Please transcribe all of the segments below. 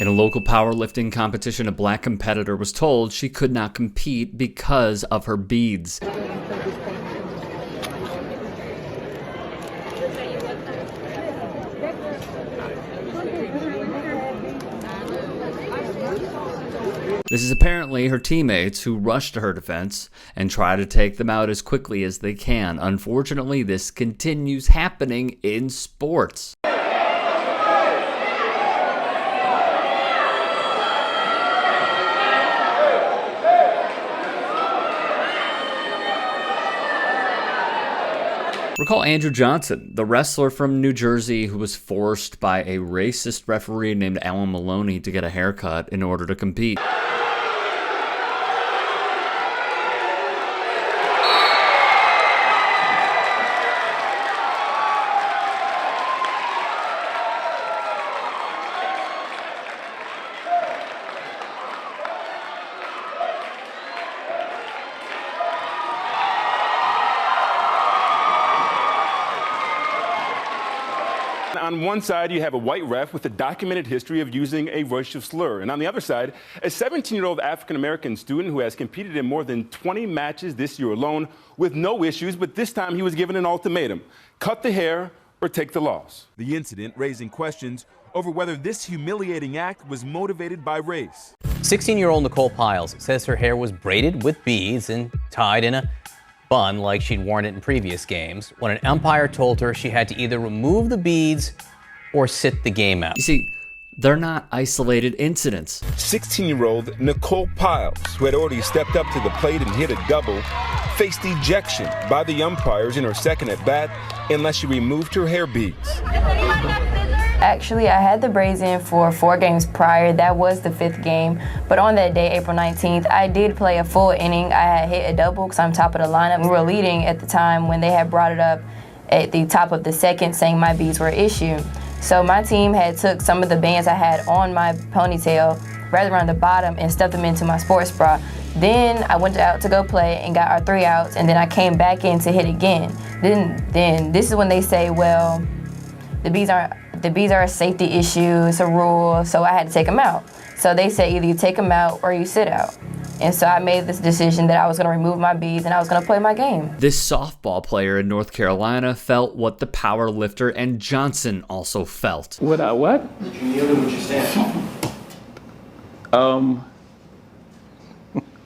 In a local powerlifting competition, a black competitor was told she could not compete because of her beads. This is apparently her teammates who rush to her defense and try to take them out as quickly as they can. Unfortunately, this continues happening in sports. Recall Andrew Johnson, the wrestler from New Jersey who was forced by a racist referee named Alan Maloney to get a haircut in order to compete. On one side, you have a white ref with a documented history of using a racial slur. And on the other side, a 17-year-old African-American student who has competed in more than 20 matches this year alone with no issues, but this time he was given an ultimatum: cut the hair or take the loss. The incident raising questions over whether this humiliating act was motivated by race. 16-year-old Nicole Piles says her hair was braided with beads and tied in a bun like she'd worn it in previous games when an umpire told her she had to either remove the beads or sit the game out. You see, they're not isolated incidents. 16-year-old Nicole Piles, who had already stepped up to the plate and hit a double, faced ejection by the umpires in her second at bat unless she removed her hair beads. Actually, I had the braids in for 4 games prior. That was the 5th game. But on that day, April 19th, I did play a full inning. I had hit a double because I'm top of the lineup. We were leading at the time when they had brought it up at the top of the 2nd, saying my beads were an issue. So my team had took some of the bands I had on my ponytail, right around the bottom, and stuffed them into my sports bra. Then I went out to go play and got our 3 outs, and then I came back in to hit again. Then this is when they say, well, the beads are a safety issue, it's a rule, so I had to take them out. So they said either you take them out or you sit out. And so I made this decision that I was going to remove my beads and I was going to play my game. This softball player in North Carolina felt what the power lifter and Johnson also felt. What? Did you kneel or would you stand?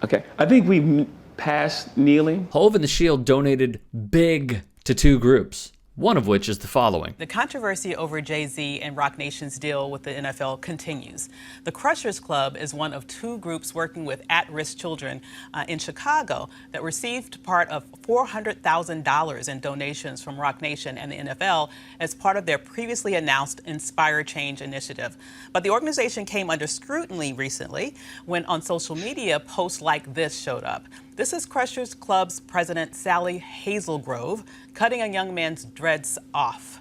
Okay, I think we passed kneeling. Hove and the Shield donated big to 2 groups, one of which is the following. The controversy over Jay-Z and Roc Nation's deal with the NFL continues. The Crushers Club is one of 2 groups working with at-risk children in Chicago that received part of $400,000 in donations from Roc Nation and the NFL as part of their previously announced Inspire Change initiative. But the organization came under scrutiny recently when on social media posts like this showed up. This is Crushers Club's president, Sally Hazelgrove, cutting a young man's dreads off.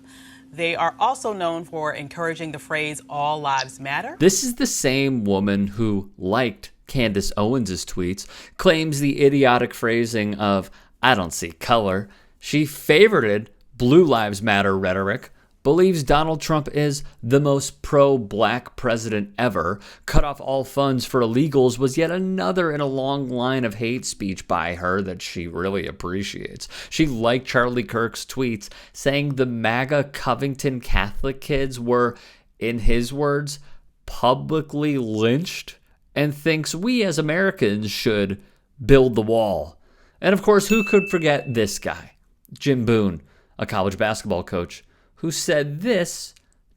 They are also known for encouraging the phrase, "All Lives Matter." This is the same woman who liked Candace Owens' tweets, claims the idiotic phrasing of, "I don't see color." She favorited Blue Lives Matter rhetoric, believes Donald Trump is the most pro-black president ever. Cut off all funds for illegals was yet another in a long line of hate speech by her that she really appreciates. She liked Charlie Kirk's tweets saying the MAGA Covington Catholic kids were, in his words, publicly lynched, and thinks we as Americans should build the wall. And of course, who could forget this guy, Jim Boone, a college basketball coach, who said this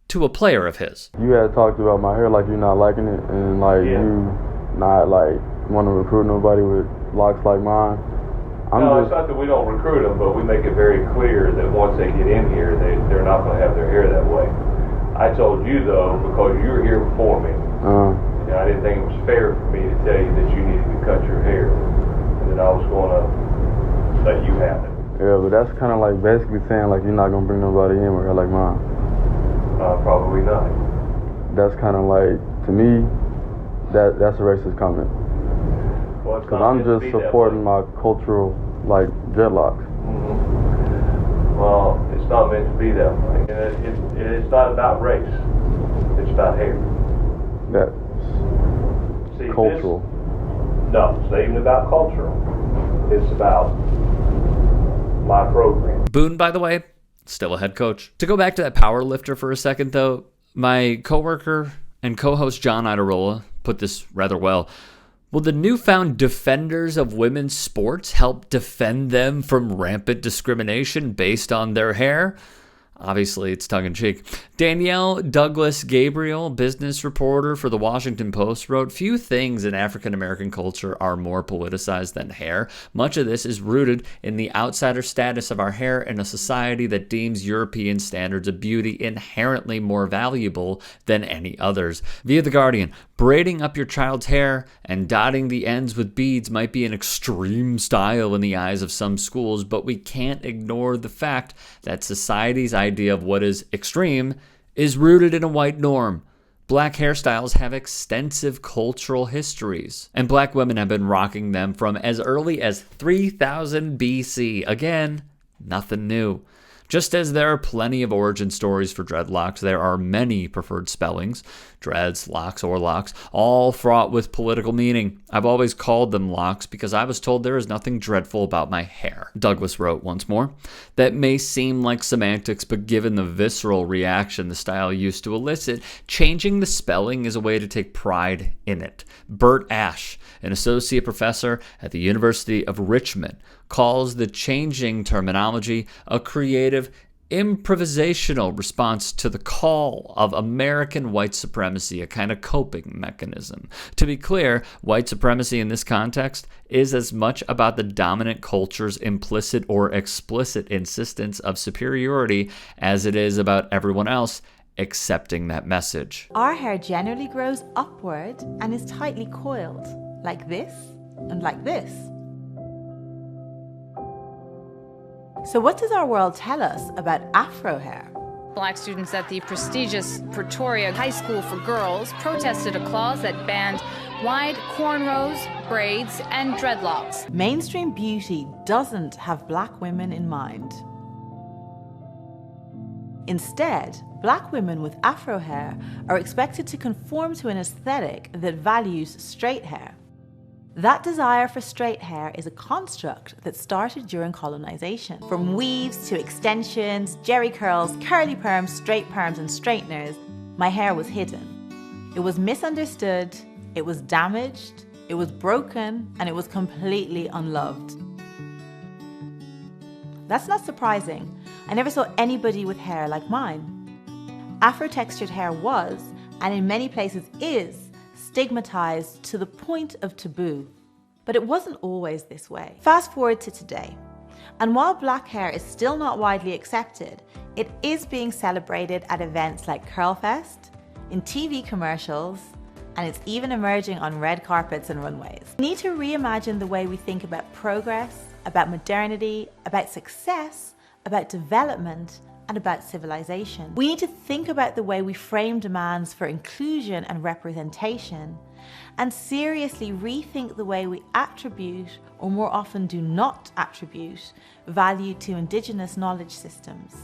to a player of his. You had talked about my hair like you're not liking it, and you not want to recruit nobody with locks like mine. It's not that we don't recruit them, but we make it very clear that once they get in here, they're not going to have their hair that way. I told you, though, because you were here before me, and I didn't think it was fair for me to tell you that you needed to cut your hair, and that I was going to let you have it. Yeah, but that's kind of basically saying you're not going to bring nobody in with hair like mine. Probably not. That's kind of to me, that's a racist comment. Because I'm just supporting my cultural, dreadlocks. Mm-hmm. Well, it's not meant to be that way. And it's not about race. It's about hair. That's See, cultural. No, it's not even about cultural. It's about my program. Boone, by the way, still a head coach. To go back to that powerlifter for a second, though, my coworker and co-host John Idarola put this rather well. Will the newfound defenders of women's sports help defend them from rampant discrimination based on their hair? Obviously, it's tongue-in-cheek. Danielle Douglas Gabriel, business reporter for the Washington Post, wrote, "Few things in African-American culture are more politicized than hair. Much of this is rooted in the outsider status of our hair in a society that deems European standards of beauty inherently more valuable than any others." Via The Guardian, braiding up your child's hair and dotting the ends with beads might be an extreme style in the eyes of some schools, but we can't ignore the fact that society's idea of what is extreme is rooted in a white norm. Black hairstyles have extensive cultural histories, and black women have been rocking them from as early as 3000 BC. Again, nothing new. Just as there are plenty of origin stories for dreadlocks, there are many preferred spellings, dreads, locks, or locks, all fraught with political meaning. I've always called them locks because I was told there is nothing dreadful about my hair. Douglas wrote once more, "That may seem like semantics, but given the visceral reaction the style used to elicit, changing the spelling is a way to take pride in it." Bert Ash, an associate professor at the University of Richmond, calls the changing terminology a creative, improvisational response to the call of American white supremacy, a kind of coping mechanism. To be clear, white supremacy in this context is as much about the dominant culture's implicit or explicit insistence of superiority as it is about everyone else accepting that message. Our hair generally grows upward and is tightly coiled, like this and like this. So what does our world tell us about Afro hair? Black students at the prestigious Pretoria High School for Girls protested a clause that banned wide cornrows, braids, and dreadlocks. Mainstream beauty doesn't have black women in mind. Instead, black women with Afro hair are expected to conform to an aesthetic that values straight hair. That desire for straight hair is a construct that started during colonization. From weaves to extensions, jerry curls, curly perms, straight perms, and straighteners, my hair was hidden. It was misunderstood, it was damaged, it was broken, and it was completely unloved. That's not surprising. I never saw anybody with hair like mine. Afro-textured hair was, and in many places is, stigmatized to the point of taboo. But it wasn't always this way. Fast forward to today, and while black hair is still not widely accepted, it is being celebrated at events like Curlfest, in TV commercials, and it's even emerging on red carpets and runways. We need to reimagine the way we think about progress, about modernity, about success, about development, and about civilization. We need to think about the way we frame demands for inclusion and representation, and seriously rethink the way we attribute, or more often do not attribute, value to Indigenous knowledge systems.